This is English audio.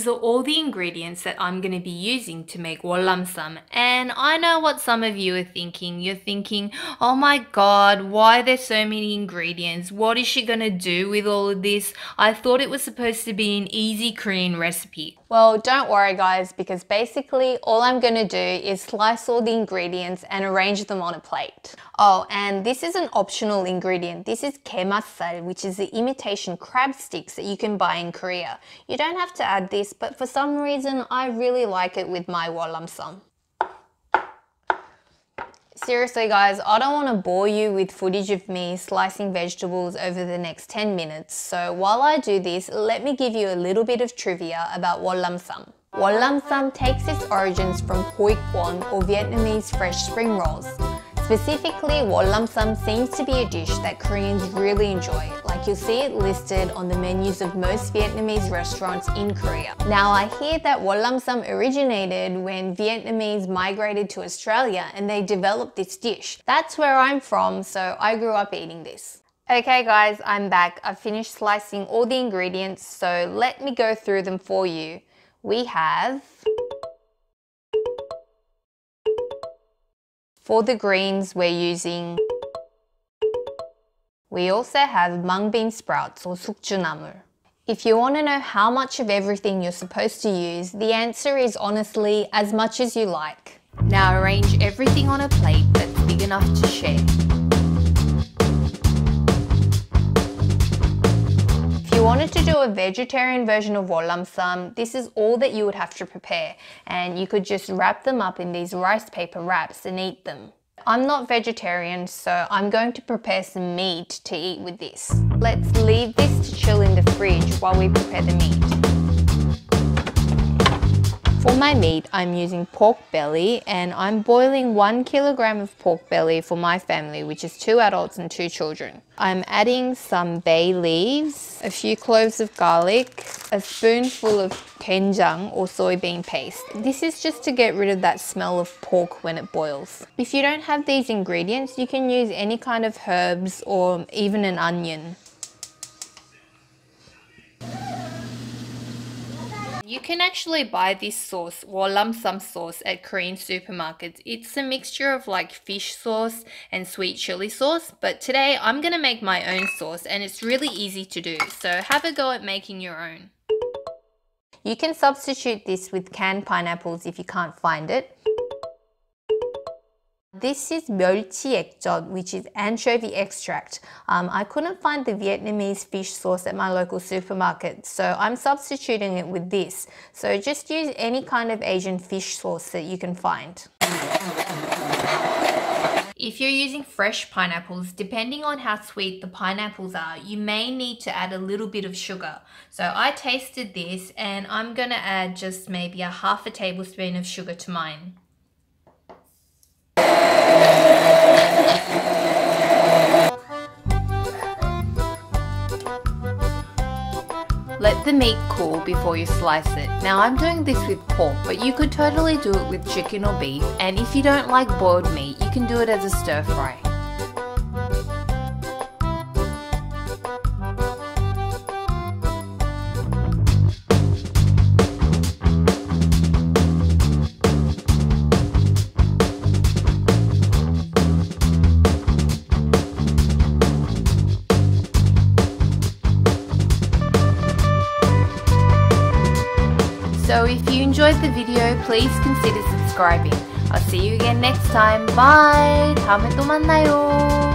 these are all the ingredients that I'm going to be using to make Wolnamssam. And I know what some of you are thinking. You're thinking, oh my god, why are there so many ingredients? What is she going to do with all of this? I thought it was supposed to be an easy Korean recipe. Well, don't worry guys, because basically all I'm going to do is slice all the ingredients and arrange them on a plate. Oh, and this is an optional ingredient. This is 게맛살, which is the imitation crab sticks that you can buy in Korea. You don't have to add this, but for some reason I really like it with my Wolnamssam. Seriously guys, I don't want to bore you with footage of me slicing vegetables over the next 10 minutes, so while I do this, let me give you a little bit of trivia about Wolnamssam. Wolnamssam takes its origins from hoi kwon, or Vietnamese fresh spring rolls. Specifically, Wolnamssam seems to be a dish that Koreans really enjoy, like you'll see it listed on the menus of most Vietnamese restaurants in Korea. Now I hear that Wolnamssam originated when Vietnamese migrated to Australia and they developed this dish. That's where I'm from, so I grew up eating this. Okay guys, I'm back. I've finished slicing all the ingredients, so let me go through them for you. We have... For the greens, we're using... We also have mung bean sprouts, or sukjunamul. If you want to know how much of everything you're supposed to use, the answer is honestly as much as you like. Now arrange everything on a plate that's big enough to share. If you wanted to do a vegetarian version of Wolnamssam, this is all that you would have to prepare, and you could just wrap them up in these rice paper wraps and eat them. I'm not vegetarian, so I'm going to prepare some meat to eat with this. Let's leave this to chill in the fridge while we prepare the meat. For my meat, I'm using pork belly, and I'm boiling 1 kilogram of pork belly for my family, which is 2 adults and 2 children. I'm adding some bay leaves, a few cloves of garlic, a spoonful of doenjang or soybean paste. This is just to get rid of that smell of pork when it boils. If you don't have these ingredients, you can use any kind of herbs or even an onion. You can actually buy this sauce, Wolnamssam sauce, at Korean supermarkets. It's a mixture of like fish sauce and sweet chili sauce, but today I'm going to make my own sauce and it's really easy to do, so have a go at making your own. You can substitute this with canned pineapples if you can't find it. This is 멸치 액젓, which is anchovy extract. I couldn't find the Vietnamese fish sauce at my local supermarket, so I'm substituting it with this. So just use any kind of Asian fish sauce that you can find. If you're using fresh pineapples, depending on how sweet the pineapples are, you may need to add a little bit of sugar. So I tasted this and I'm gonna add just maybe a half a tablespoon of sugar to mine. Let the meat cool before you slice it. Now I'm doing this with pork, but you could totally do it with chicken or beef, and if you don't like boiled meat, you can do it as a stir fry. So if you enjoyed the video, please consider subscribing. I'll see you again next time. Bye! 다음에 또 만나요.